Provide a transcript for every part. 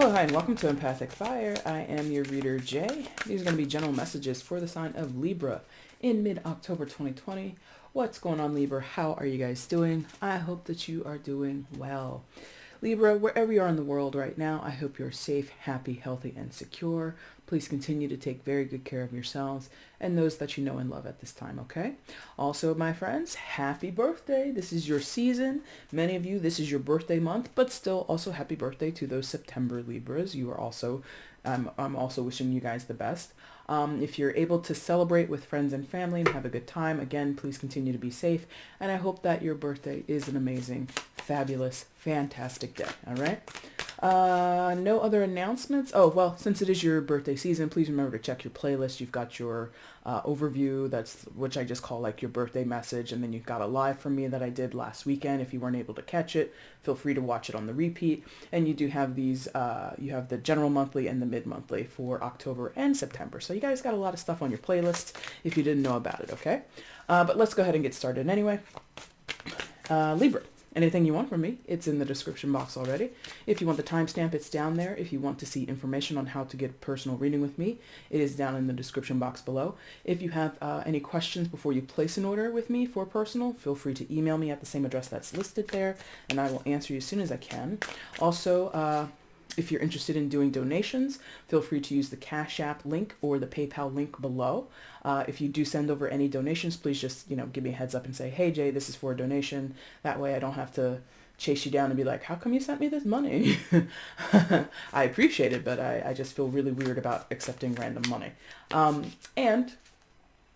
Hello, hi, and welcome to Empathic Fire. I am your reader, Jay. These are going to be general messages for the sign of Libra in mid-October 2020. What's going on, Libra? How are you guys doing? I hope that you are doing well. Libra, wherever you are in the world right now, I hope you're safe, happy, healthy, and secure. Please continue to take very good care of yourselves and those that you know and love at this time, okay? Also, my friends, happy birthday. This is your season. Many of you, this is your birthday month, but still also happy birthday to those September Libras. You are also, I'm also wishing you guys the best. If you're able to celebrate with friends and family and have a good time, again, please continue to be safe. And I hope that your birthday is an amazing, fabulous, fantastic day. All right. No other announcements. Oh, well, since it is your birthday season, please remember to check your playlist. You've got your overview, which I just call like your birthday message. And then you've got a live from me that I did last weekend. If you weren't able to catch it, feel free to watch it on the repeat. And you do have these, you have the general monthly and the mid-monthly for October and September. So you guys got a lot of stuff on your playlist if you didn't know about it, okay? But let's go ahead and get started anyway. Libra. Anything you want from me, it's in the description box already. If you want the timestamp, it's down there. If you want to see information on how to get a personal reading with me, it is down in the description box below. If you have any questions before you place an order with me for personal, feel free to email me at the same address that's listed there, and I will answer you as soon as I can. Also, if you're interested in doing donations, feel free to use the Cash App link or the PayPal link below. If you do send over any donations, please just, give me a heads up and say, hey, Jay, this is for a donation. That way I don't have to chase you down and be like, how come you sent me this money? I appreciate it, but I just feel really weird about accepting random money. And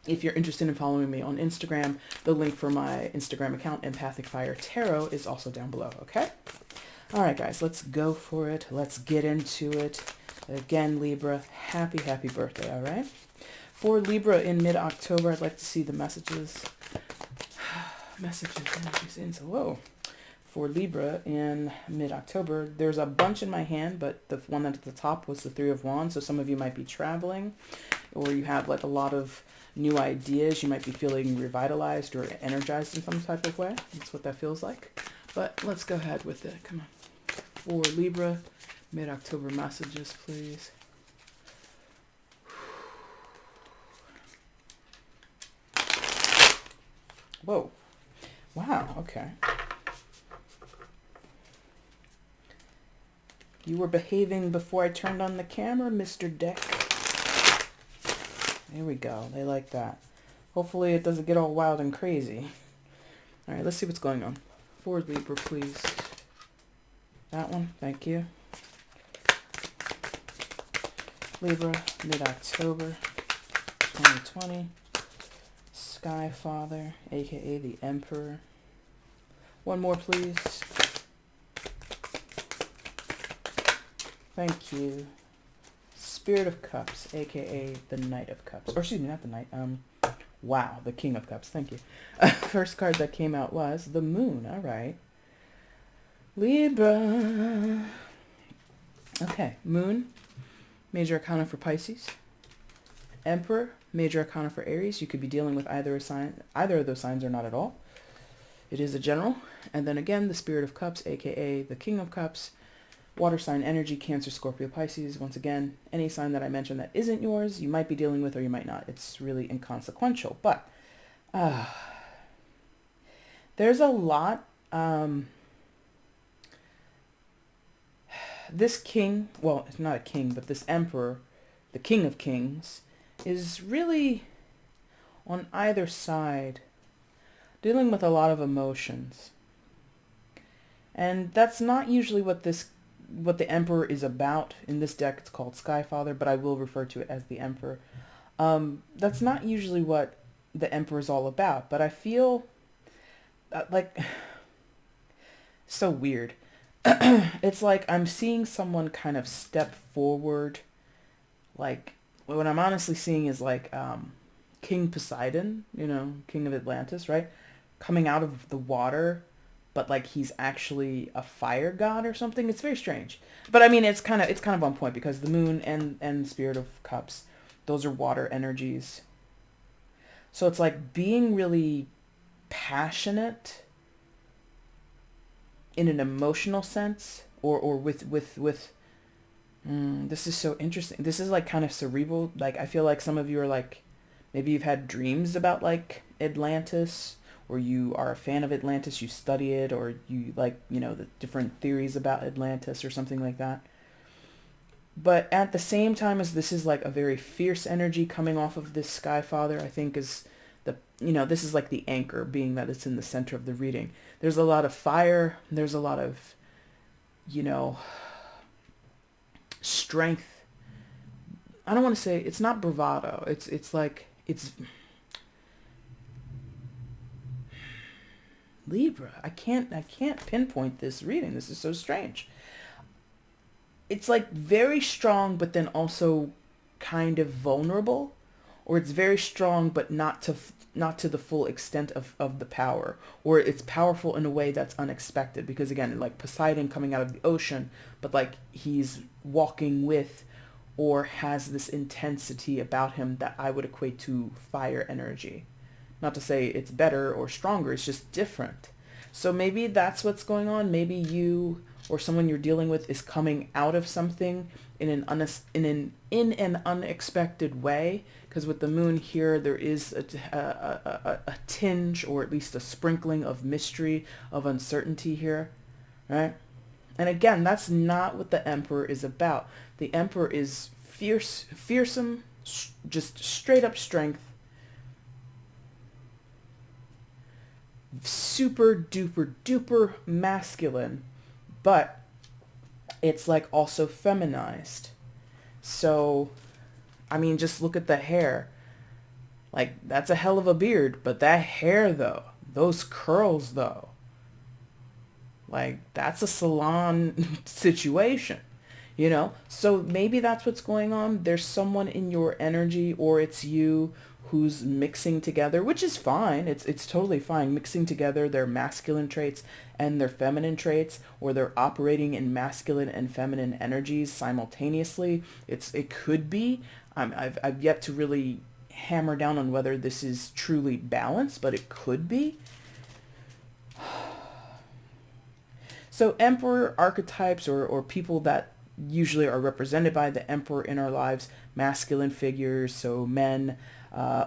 if you're interested in following me on Instagram, the link for my Instagram account, EmpathicFire Tarot, is also down below, okay? All right, guys, let's go for it. Let's get into it. Again, Libra, happy, happy birthday, all right? For Libra in mid-October, I'd like to see the messages. Messages, whoa. For Libra in mid-October, there's a bunch in my hand, but the one at the top was the Three of Wands, so some of you might be traveling, or you have like a lot of new ideas. You might be feeling revitalized or energized in some type of way. That's what that feels like. But let's go ahead with it. Come on. For Libra, mid-October messages, please. Whoa. Wow, okay. You were behaving before I turned on the camera, Mr. Deck. There we go. They like that. Hopefully it doesn't get all wild and crazy. All right, let's see what's going on. For Libra, please. That one, thank you. Libra, mid-October 2020. Sky Father, aka the Emperor. One more, please. Thank you. Spirit of Cups, aka the Knight of Cups. Or excuse me, not the Knight. Wow, the King of Cups. Thank you. First card that came out was the Moon. All right. Libra. Okay, Moon, major arcana for Pisces. Emperor, major arcana for Aries. You could be dealing with either of those signs or not at all. It is a general. And then again, the Spirit of Cups, aka the King of Cups. Water sign energy, Cancer, Scorpio, Pisces. Once again, any sign that I mentioned that isn't yours, you might be dealing with or you might not. It's really inconsequential. But there's a lot. This king, well, it's not a king, but this emperor, the King of Kings, is really on either side dealing with a lot of emotions. And that's not usually what the emperor is about. In this deck, it's called Sky Father, but I will refer to it as the emperor. That's not usually what the emperor is all about, but I feel like so weird. It's like I'm seeing someone kind of step forward. Like, what I'm honestly seeing is like King Poseidon, King of Atlantis, right? Coming out of the water, but like he's actually a fire god or something. It's very strange. But I mean, it's kind of on point because the Moon and Spirit of Cups, those are water energies. So it's like being really passionate in an emotional sense, or with This is so interesting. This is like kind of cerebral. Like I feel like some of you are like, maybe you've had dreams about like Atlantis, or you are a fan of Atlantis, you study it, or you like, the different theories about Atlantis or something like that. But at the same time as this is like a very fierce energy coming off of this Sky Father, I think is this is like the anchor, being that it's in the center of the reading. There's a lot of fire. There's a lot of, strength. I don't want to say, it's not bravado. It's like, it's Libra. I can't pinpoint this reading. This is so strange. It's like very strong, but then also kind of vulnerable, or it's very strong, but not to the full extent of the power, or it's powerful in a way that's unexpected. Because again, like Poseidon coming out of the ocean, but like he's walking with, or has this intensity about him that I would equate to fire energy. Not to say it's better or stronger, it's just different. So maybe that's what's going on. Maybe you or someone you're dealing with is coming out of something in an unexpected way. Because with the moon here, there is a tinge, or at least a sprinkling of mystery, of uncertainty here, right? And again, that's not what the Emperor is about. The Emperor is fearsome, just straight up strength, super duper duper masculine, but it's like also feminized. So, I mean, just look at the hair. Like, that's a hell of a beard, but that hair though, those curls though, like that's a salon situation, So maybe that's what's going on. There's someone in your energy, or it's you, who's mixing together, which is fine. It's totally fine, mixing together their masculine traits and their feminine traits, or they're operating in masculine and feminine energies simultaneously. It could be. I've yet to really hammer down on whether this is truly balanced, but it could be. So emperor archetypes, or people that usually are represented by the emperor in our lives, masculine figures, so men,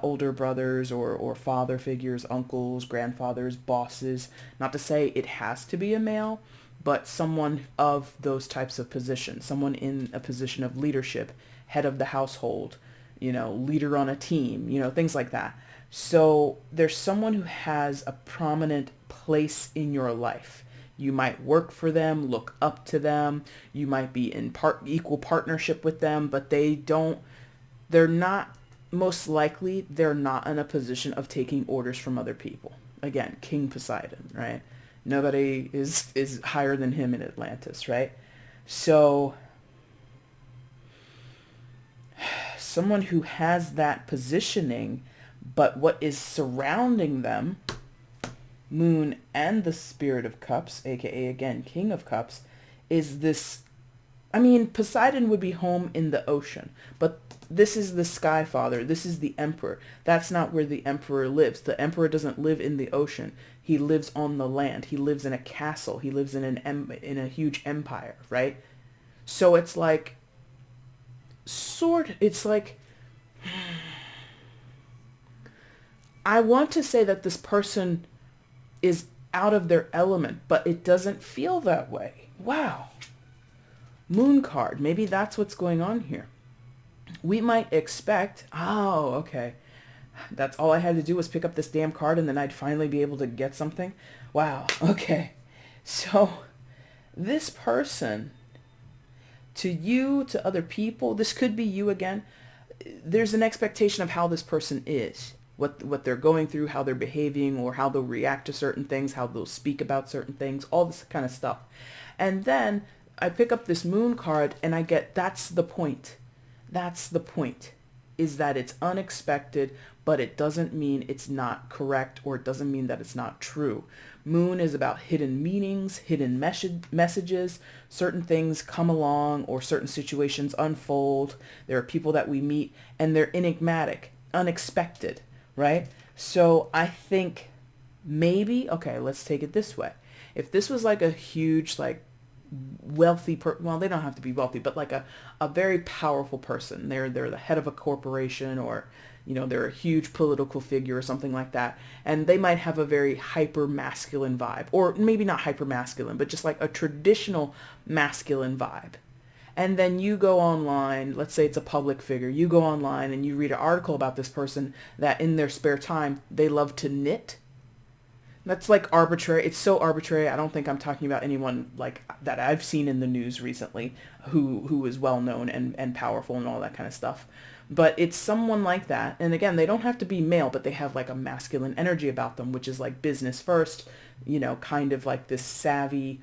older brothers or father figures, uncles, grandfathers, bosses. Not to say it has to be a male, but someone of those types of positions, someone in a position of leadership, head of the household, leader on a team, things like that. So there's someone who has a prominent place in your life. You might work for them, look up to them. You might be in equal partnership with them, but they're not, most likely, they're not in a position of taking orders from other people. Again, King Poseidon, right? Nobody is higher than him in Atlantis, right? So someone who has that positioning, but what is surrounding them, Moon and the Spirit of Cups, aka again King of Cups, is this, I mean, Poseidon would be home in the ocean, but this is the Sky Father, this is the Emperor. That's not where the Emperor lives. The Emperor doesn't live in the ocean. He lives on the land. He lives in a castle. He lives in a huge empire, right? So it's like, it's like, I want to say that this person is out of their element, but it doesn't feel that way. Wow. Moon card. Maybe that's what's going on here. We might expect, okay, that's all I had to do was pick up this damn card and then I'd finally be able to get something. Wow. Okay. So this person, to you, to other people, this could be you again. There's an expectation of how this person is. What they're going through, how they're behaving, or how they'll react to certain things, how they'll speak about certain things, all this kind of stuff. And then I pick up this moon card and I get, that's the point. That's the point, is that it's unexpected, but it doesn't mean it's not correct, or it doesn't mean that it's not true. Moon is about hidden meanings, hidden messages. Certain things come along, or certain situations unfold. There are people that we meet and they're enigmatic, unexpected. Right? So I think maybe, okay, let's take it this way. If this was like a huge, like, wealthy well, they don't have to be wealthy, but like a very powerful person. They're the head of a corporation, or they're a huge political figure or something like that, and they might have a very hyper masculine vibe, or maybe not hyper masculine, but just like a traditional masculine vibe. And then you go online, let's say it's a public figure, you go online and you read an article about this person that in their spare time they love to knit. That's like arbitrary. It's so arbitrary. I don't think I'm talking about anyone like that I've seen in the news recently who is well known and powerful and all that kind of stuff. But it's someone like that. And again, they don't have to be male, but they have like a masculine energy about them, which is like business first, kind of like this savvy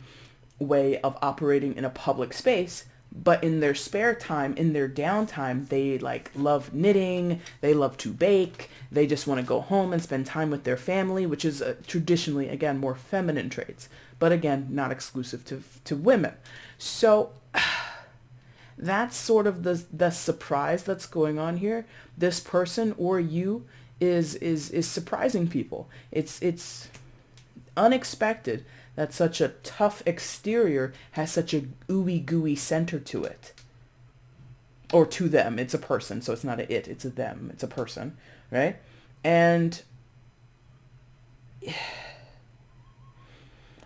way of operating in a public space. But in their spare time, in their downtime, they like love knitting, they love to bake, they just want to go home and spend time with their family, which is traditionally, again, more feminine traits, but again, not exclusive to women. So that's sort of the surprise that's going on here. This person or you is surprising people. It's unexpected that such a tough exterior has such a ooey gooey center to it. Or to them. It's a person, so it's not a it, it's a them. It's a person, right? And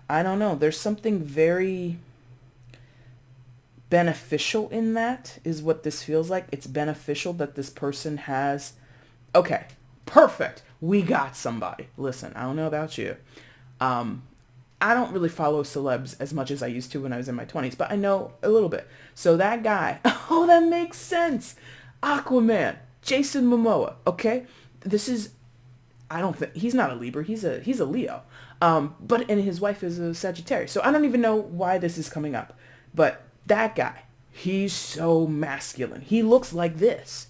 I don't know. There's something very beneficial in that, is what this feels like. It's beneficial that this person has... Okay, perfect. We got somebody. Listen, I don't know about you. I don't really follow celebs as much as I used to when I was in my 20s, but I know a little bit. So that guy, oh, that makes sense. Aquaman, Jason Momoa, okay? This is, I don't think, he's not a Libra, he's a Leo. And his wife is a Sagittarius. So I don't even know why this is coming up. But that guy, he's so masculine. He looks like this.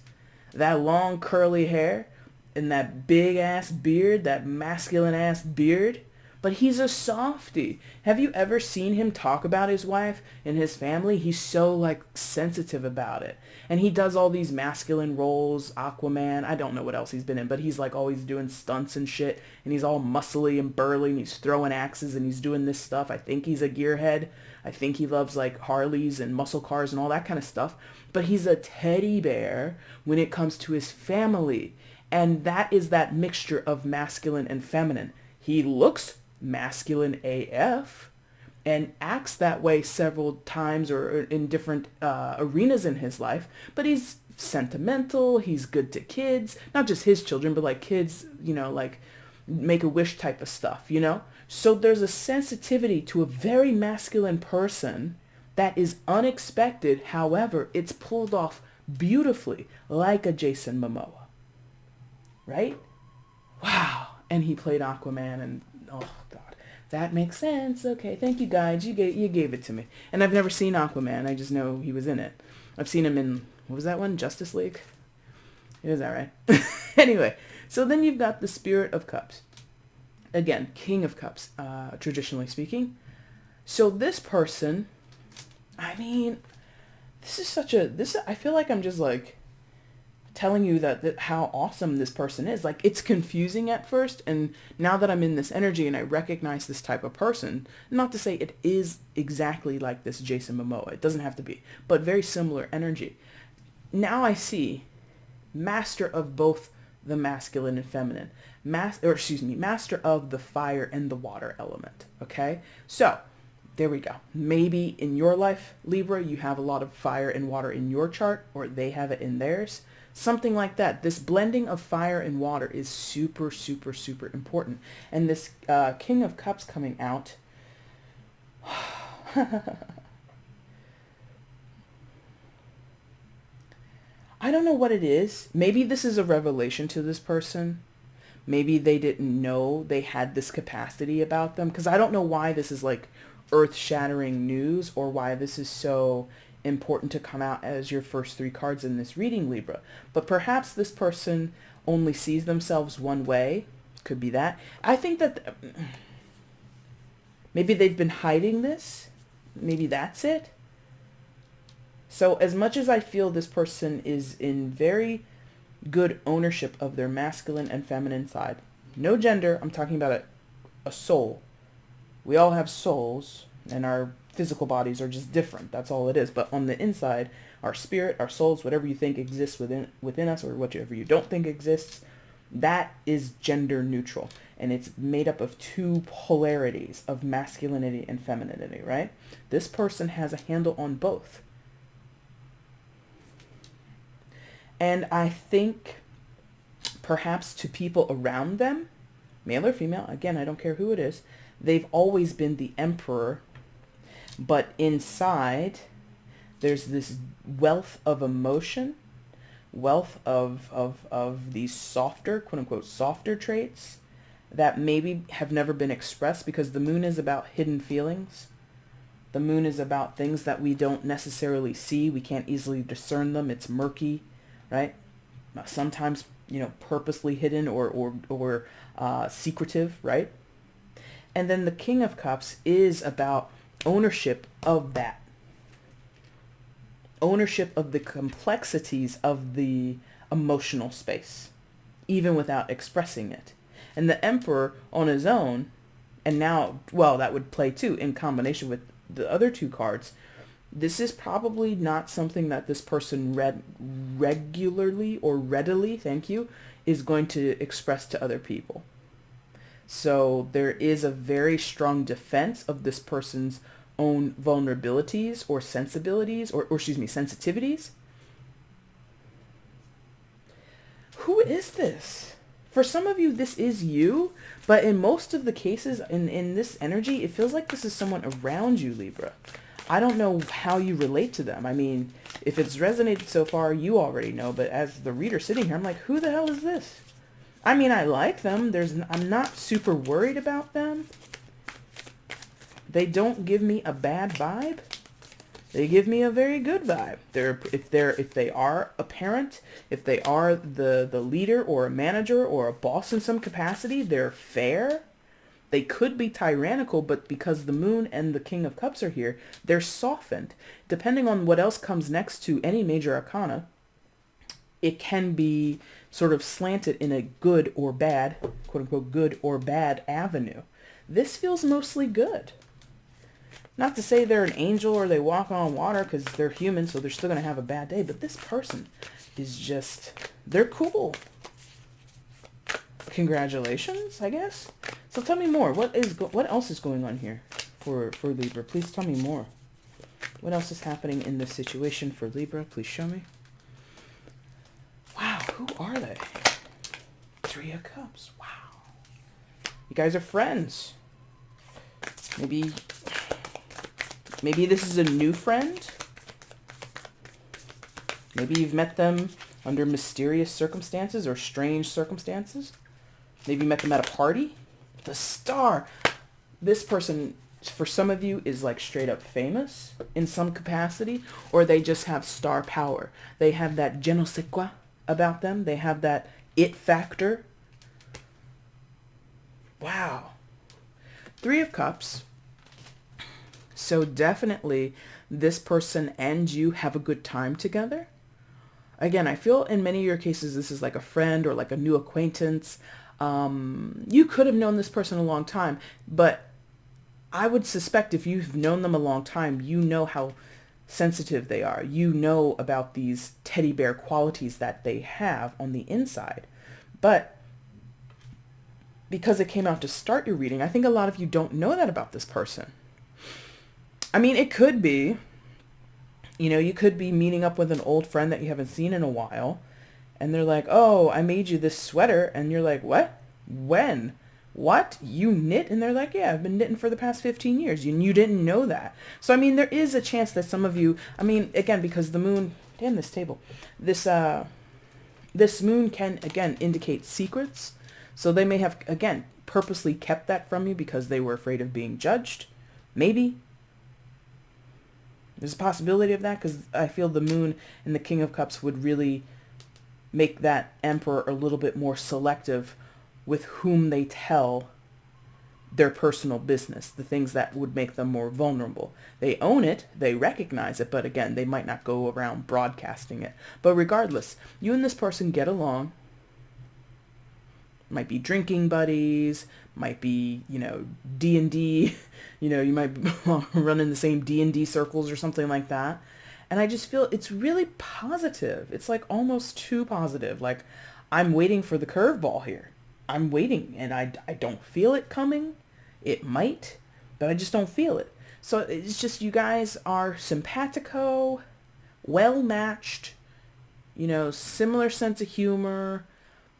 That long curly hair and that big ass beard, that masculine ass beard. But he's a softie. Have you ever seen him talk about his wife and his family? He's so like sensitive about it. And he does all these masculine roles, Aquaman, I don't know what else he's been in, but he's like always doing stunts and shit. And he's all muscly and burly and he's throwing axes and he's doing this stuff. I think he's a gearhead. I think he loves like Harleys and muscle cars and all that kind of stuff. But he's a teddy bear when it comes to his family. And that is that mixture of masculine and feminine. He looks masculine AF and acts that way several times or in different arenas in his life, but he's sentimental, he's good to kids, not just his children, but like kids, like Make-A-Wish type of stuff, So there's a sensitivity to a very masculine person that is unexpected. However, it's pulled off beautifully like a Jason Momoa, right? Wow. And he played Aquaman and oh God, that makes sense. Okay, thank you guys. You gave it to me. And I've never seen Aquaman. I just know he was in it. I've seen him in, what was that one? Justice League? Is that right? Anyway, so then you've got the Spirit of Cups. Again, King of Cups, traditionally speaking. So this person, I mean, I feel like I'm just like telling you that how awesome this person is. Like, it's confusing at first, and now that I'm in this energy and I recognize this type of person, not to say it is exactly like this Jason Momoa, it doesn't have to be, but very similar energy. Now I see master of both the masculine and feminine, master of the fire and the water element. Okay, so there we go. Maybe in your life, Libra, you have a lot of fire and water in your chart, or they have it in theirs. Something like that. This blending of fire and water is super, super, super important. And this King of Cups coming out, I don't know what it is. Maybe this is a revelation to this person. Maybe they didn't know they had this capacity about them. Because I don't know why this is like earth-shattering news, or why this is so important to come out as your first 3 cards in this reading, Libra. But perhaps this person only sees themselves one way. Could be that. I think that maybe they've been hiding this. Maybe that's it. So as much as I feel this person is in very good ownership of their masculine and feminine side, no gender, I'm talking about a soul. We all have souls, and our physical bodies are just different. That's all it is. But on the inside, our spirit, our souls, whatever you think exists within us, or whatever you don't think exists, that is gender neutral. And it's made up of two polarities of masculinity and femininity, right? This person has a handle on both. And I think perhaps to people around them, male or female, again, I don't care who it is, they've always been the emperor, but inside there's this wealth of emotion, wealth of these softer, quote unquote, softer traits that maybe have never been expressed, because the moon is about hidden feelings. The moon is about things that we don't necessarily see. We can't easily discern them. It's murky, right? Sometimes, purposely hidden or secretive, right? And then the King of Cups is about ownership of that. Ownership of the complexities of the emotional space, even without expressing it. And the Emperor on his own, and now, well, that would play too in combination with the other two cards. This is probably not something that this person regularly or readily, thank you, is going to express to other people. So there is a very strong defense of this person's own vulnerabilities or sensibilities, or sensitivities. Who is this? For some of you, this is you, but in most of the cases in this energy, it feels like this is someone around you, Libra. I don't know how you relate to them. I mean, if it's resonated so far, you already know, but as the reader sitting here, I'm like, who the hell is this? I mean, I like them. I'm not super worried about them. They don't give me a bad vibe. They give me a very good vibe. If they are a parent, if they are the leader or a manager or a boss in some capacity, they're fair. They could be tyrannical, but because the moon and the King of Cups are here, they're softened. Depending on what else comes next to any major arcana, it can be sort of slanted in a good or bad, quote unquote, good or bad avenue. This feels mostly good. Not to say they're an angel or they walk on water, because they're human, so they're still going to have a bad day. But this person is just, they're cool. Congratulations, I guess. So tell me more. What else is going on here for Libra? Please tell me more. What else is happening in this situation for Libra? Please show me. Wow, who are they? Three of Cups. Wow. You guys are friends. Maybe this is a new friend. Maybe you've met them under mysterious circumstances or strange circumstances. Maybe you met them at a party. The Star. This person, for some of you, is like straight up famous in some capacity, or they just have star power. They have that je ne sais quoi about them. They have that it factor. Wow. Three of Cups. So definitely this person and you have a good time together. Again, I feel in many of your cases, this is like a friend or like a new acquaintance. You could have known this person a long time, but I would suspect if you've known them a long time, you know how sensitive they are. You know about these teddy bear qualities that they have on the inside. But because it came out to start your reading, I think a lot of you don't know that about this person. I mean, it could be, you could be meeting up with an old friend that you haven't seen in a while, and they're like, oh, I made you this sweater, and you're like, what? When? What? You knit? And they're like, yeah, I've been knitting for the past 15 years. You didn't know that. So, I mean, there is a chance that some of you, again, because the moon, damn this table, this moon can, again, indicate secrets. So they may have, again, purposely kept that from you because they were afraid of being judged. Maybe. There's a possibility of that, because I feel the moon and the King of Cups would really make that emperor a little bit more selective with whom they tell their personal business, the things that would make them more vulnerable. They own it, they recognize it, but again, they might not go around broadcasting it. But regardless, you and this person get along. Might be drinking buddies, might be, D&D, you might run in the same D&D circles or something like that. And I just feel it's really positive. It's like almost too positive. Like I'm waiting for the curveball here. I'm waiting and I don't feel it coming. It might, but I just don't feel it. So it's just you guys are simpatico, well matched, similar sense of humor.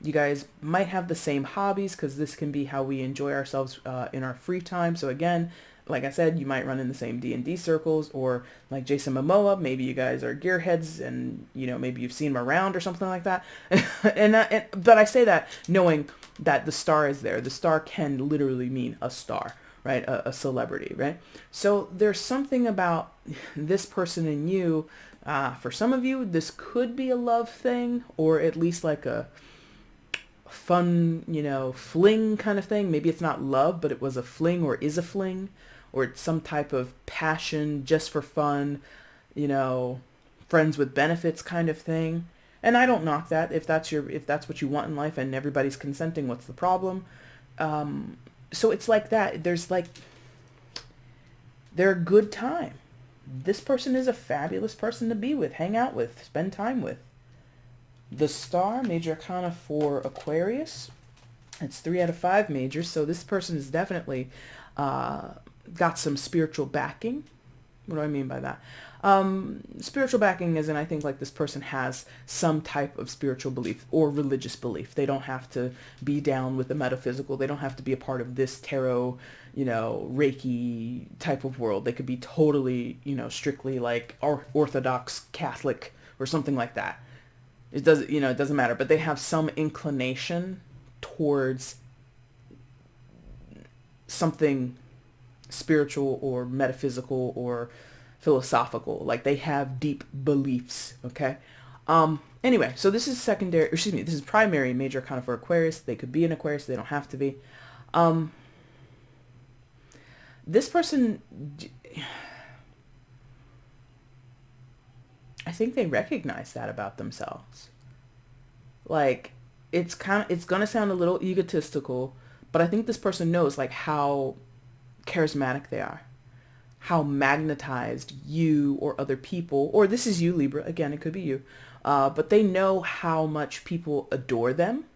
You guys might have the same hobbies because this can be how we enjoy ourselves in our free time. So again, like I said, you might run in the same D&D circles, or like Jason Momoa, maybe you guys are gearheads and, maybe you've seen him around or something like that. But I say that knowing that the star is there. The star can literally mean a star, right? A celebrity, right? So there's something about this person and you. For some of you, this could be a love thing, or at least like a fun, fling kind of thing. Maybe it's not love, but it was a fling or is a fling, or it's some type of passion just for fun, friends with benefits kind of thing. And I don't knock that. If that's what you want in life and everybody's consenting, what's the problem? So it's like that. They're a good time. This person is a fabulous person to be with, hang out with, spend time with. The star, major arcana for Aquarius. It's 3 out of 5 majors. So this person is definitely got some spiritual backing. What do I mean by that? Spiritual backing is, and I think like this person has some type of spiritual belief or religious belief. They don't have to be down with the metaphysical. They don't have to be a part of this tarot, Reiki type of world. They could be totally, strictly like Orthodox Catholic or something like that. It doesn't matter, but they have some inclination towards something spiritual or metaphysical or philosophical. Like they have deep beliefs. Okay. Anyway, so this is this is primary major arcana for Aquarius. They could be an Aquarius. They don't have to be. This person, I think they recognize that about themselves. Like it's going to sound a little egotistical, but I think this person knows like how charismatic they are, how magnetized you or other people, or this is you, Libra, again, it could be you, but they know how much people adore them.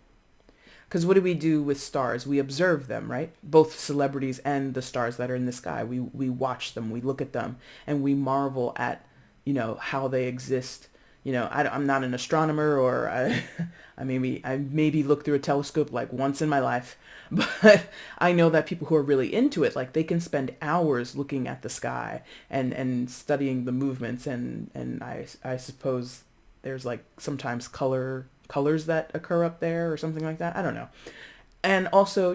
Because what do we do with stars? We observe them, right? Both celebrities and the stars that are in the sky. We watch them, we look at them, and we marvel at, how they exist. I'm not an astronomer, or I maybe look through a telescope like once in my life, but I know that people who are really into it, like they can spend hours looking at the sky and studying the movements, and I suppose there's like sometimes colors that occur up there or something like that. I don't know. And also,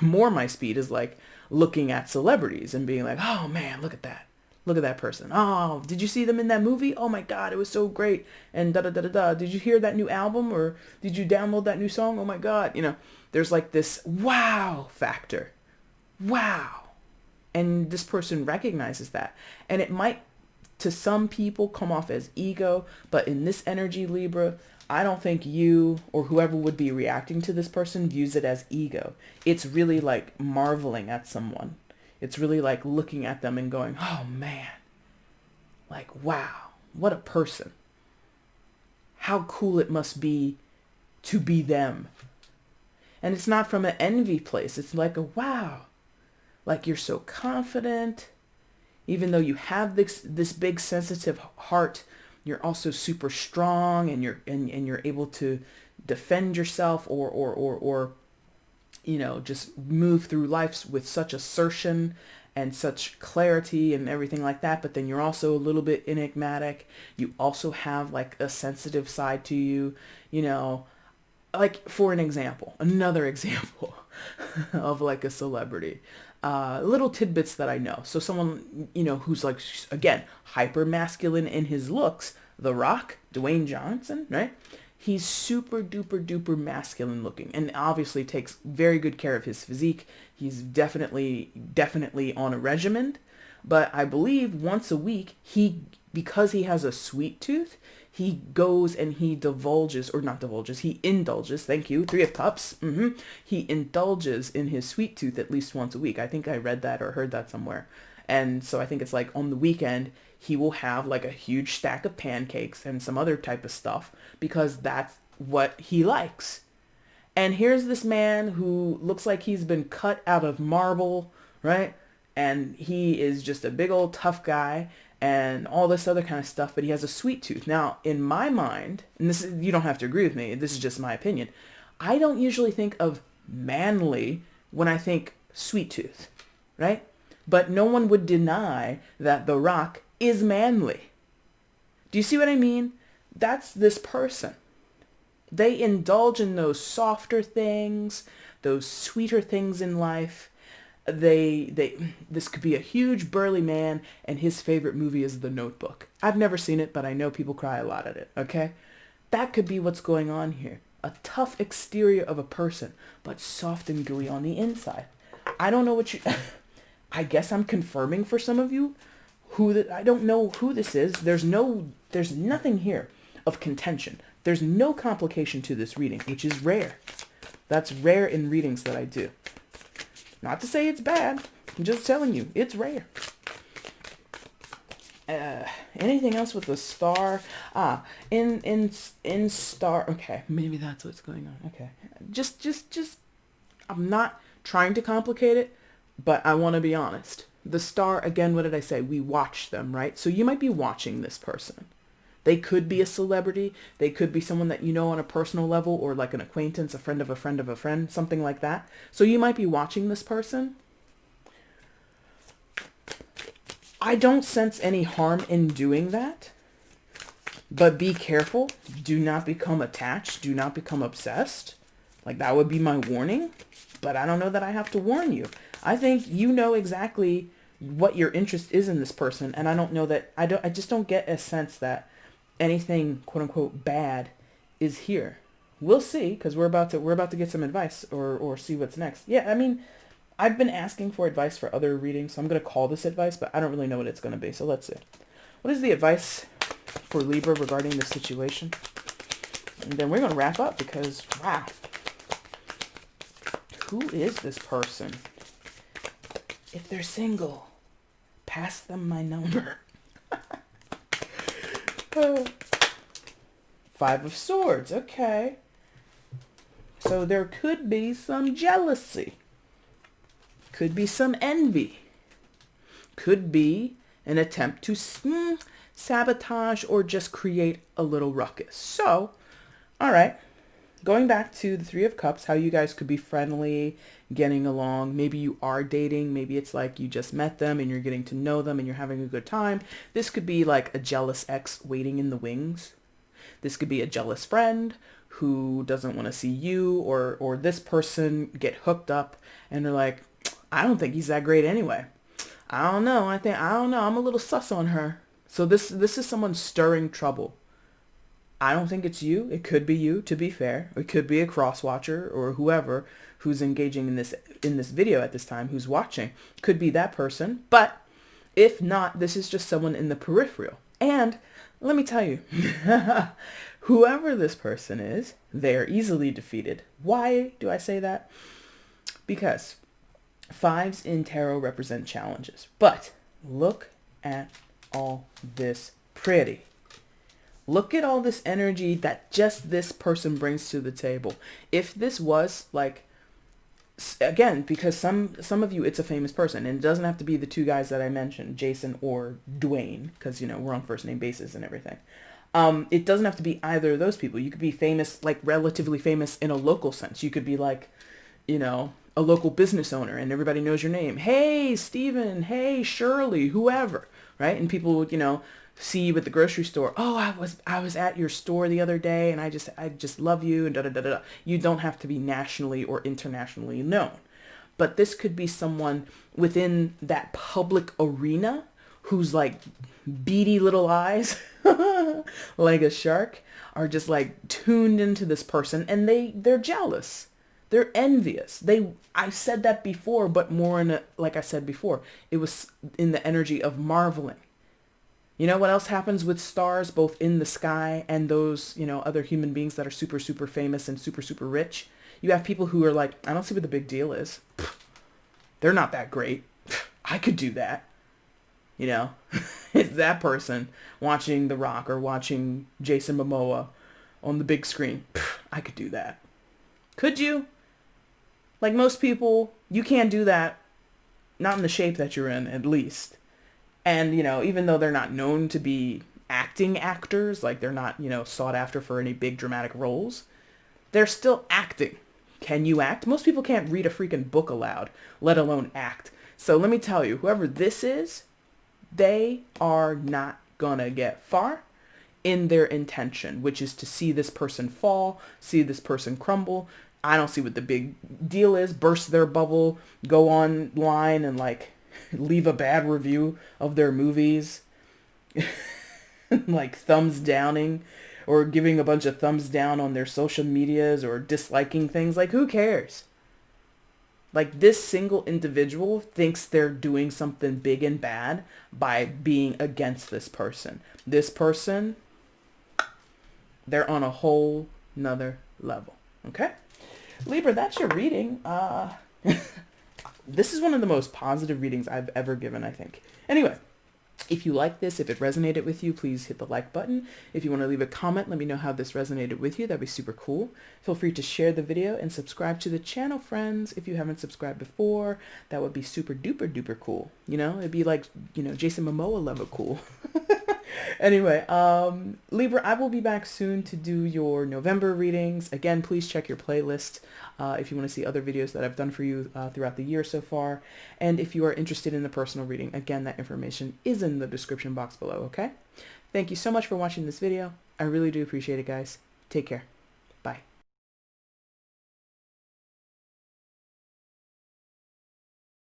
more my speed is like looking at celebrities and being like, oh man, look at that. Look at that person. Oh, did you see them in that movie? Oh my God, it was so great. And da da da da da. Did you hear that new album, or did you download that new song? Oh my God. There's like this wow factor. Wow. And this person recognizes that. And it might, to some people, come off as ego, but in this energy, Libra, I don't think you or whoever would be reacting to this person views it as ego. It's really like marveling at someone. It's really like looking at them and going, oh man, like, wow, what a person. How cool it must be to be them. And it's not from an envy place. It's like a wow, like you're so confident. Even though you have this big sensitive heart, you're also super strong, and you're able to defend yourself or just move through life with such assertion and such clarity and everything like that. But then you're also a little bit enigmatic. You also have like a sensitive side to you, like for another example of like a celebrity. Little tidbits that I know. So someone, who's like, again, hyper masculine in his looks, The Rock, Dwayne Johnson, right? He's super duper duper masculine looking, and obviously takes very good care of his physique. He's definitely on a regimen, but I believe once a week, because he has a sweet tooth, he goes and he divulges, or not divulges, he indulges, thank you, Three of Cups. He indulges in his sweet tooth at least once a week. I think I read that or heard that somewhere. And so I think it's like on the weekend, he will have like a huge stack of pancakes and some other type of stuff because that's what he likes. And here's this man who looks like he's been cut out of marble, right? And he is just a big old tough guy and all this other kind of stuff, but he has a sweet tooth. Now, in my mind, and this is, you don't have to agree with me, this is just my opinion, I don't usually think of manly when I think sweet tooth, right? But no one would deny that The Rock is manly. Do you see what I mean? That's this person. They indulge in those softer things, those sweeter things in life. This could be a huge burly man and his favorite movie is The Notebook. I've never seen it, but I know people cry a lot at it, okay? That could be what's going on here. A tough exterior of a person, but soft and gooey on the inside. I don't know what you... I guess I'm confirming for some of you I don't know who this is. There's nothing here of contention. There's no complication to this reading, which is rare. That's rare in readings that I do. Not to say it's bad. I'm just telling you, it's rare. Anything else with the star? In star. Okay, maybe that's what's going on. Okay, just. I'm not trying to complicate it, but I want to be honest. The star, again, what did I say? We watch them, right? So you might be watching this person. They could be a celebrity. They could be someone that you know on a personal level or like an acquaintance, a friend of a friend of a friend, something like that. So you might be watching this person. I don't sense any harm in doing that. But be careful. Do not become attached. Do not become obsessed. Like that would be my warning. But I don't know that I have to warn you. I think you know exactly what your interest is in this person. And I don't know that, I just don't get a sense that anything quote unquote bad is here. We'll see, because we're about to get some advice or see what's next. Yeah, I mean, I've been asking for advice for other readings, so I'm going to call this advice, but I don't really know what it's going to be. So let's see. What is the advice for Libra regarding this situation? And then we're going to wrap up because, wow. Who is this person? If they're single, pass them my number. Five of Swords. Okay. So there could be some jealousy. Could be some envy. Could be an attempt to sabotage or just create a little ruckus. So, all right. Going back to the Three of Cups, how you guys could be friendly, getting along. Maybe you are dating. Maybe it's like you just met them and you're getting to know them and you're having a good time. This could be like a jealous ex waiting in the wings. This could be a jealous friend who doesn't want to see you or this person get hooked up and they're like, I don't think he's that great anyway. I don't know. I don't know. I'm a little sus on her. So this is someone stirring trouble. I don't think it's you. It could be you, to be fair. It could be a cross-watcher or whoever who's engaging in this video at this time, who's watching. Could be that person. But if not, this is just someone in the peripheral. And let me tell you, whoever this person is, they're easily defeated. Why do I say that? Because fives in tarot represent challenges. But look at all this pretty. Look at all this energy that just this person brings to the table. If this was like, again, because some of you, it's a famous person, and it doesn't have to be the two guys that I mentioned, Jason or Dwayne, because, you know, we're on first name basis and everything. It doesn't have to be either of those people. You could be famous, like relatively famous in a local sense. You could be like, you know, a local business owner and everybody knows your name. Hey, Steven. Hey, Shirley, whoever, right? And people would, you know, see you at the grocery store. Oh, I was at your store the other day and I just love you and da da da da. You don't have to be nationally or internationally known. But this could be someone within that public arena who's like beady little eyes like a shark are just like tuned into this person and they're jealous. They're envious. I said that before, but more in a, like I said before, it was in the energy of marveling. You know what else happens with stars, both in the sky and those, other human beings that are super, super famous and super, super rich? You have people who are like, I don't see what the big deal is. They're not that great. I could do that. It's that person watching The Rock or watching Jason Momoa on the big screen. I could do that. Could you? Like most people, you can't do that. Not in the shape that you're in, at least. And, even though they're not known to be acting actors, like they're not, sought after for any big dramatic roles, they're still acting. Can you act? Most people can't read a freaking book aloud, let alone act. So let me tell you, whoever this is, they are not gonna get far in their intention, which is to see this person fall, see this person crumble. I don't see what the big deal is. Burst their bubble, go online and like leave a bad review of their movies, like thumbs downing or giving a bunch of thumbs down on their social medias or disliking things. Like, who cares? Like, this single individual thinks they're doing something big and bad by being against this person. This person, they're on a whole nother level. Okay? Libra, that's your reading. This is one of the most positive readings I've ever given, I think. Anyway, if you like this, if it resonated with you, please hit the like button. If you want to leave a comment, let me know how this resonated with you. That'd be super cool. Feel free to share the video and subscribe to the channel, friends. If you haven't subscribed before, that would be super duper duper cool. It'd be like, Jason Momoa level cool. Anyway, Libra, I will be back soon to do your November readings. Again, please check your playlist if you want to see other videos that I've done for you throughout the year so far. And if you are interested in the personal reading, again, that information is in the description box below, okay? Thank you so much for watching this video. I really do appreciate it, guys. Take care.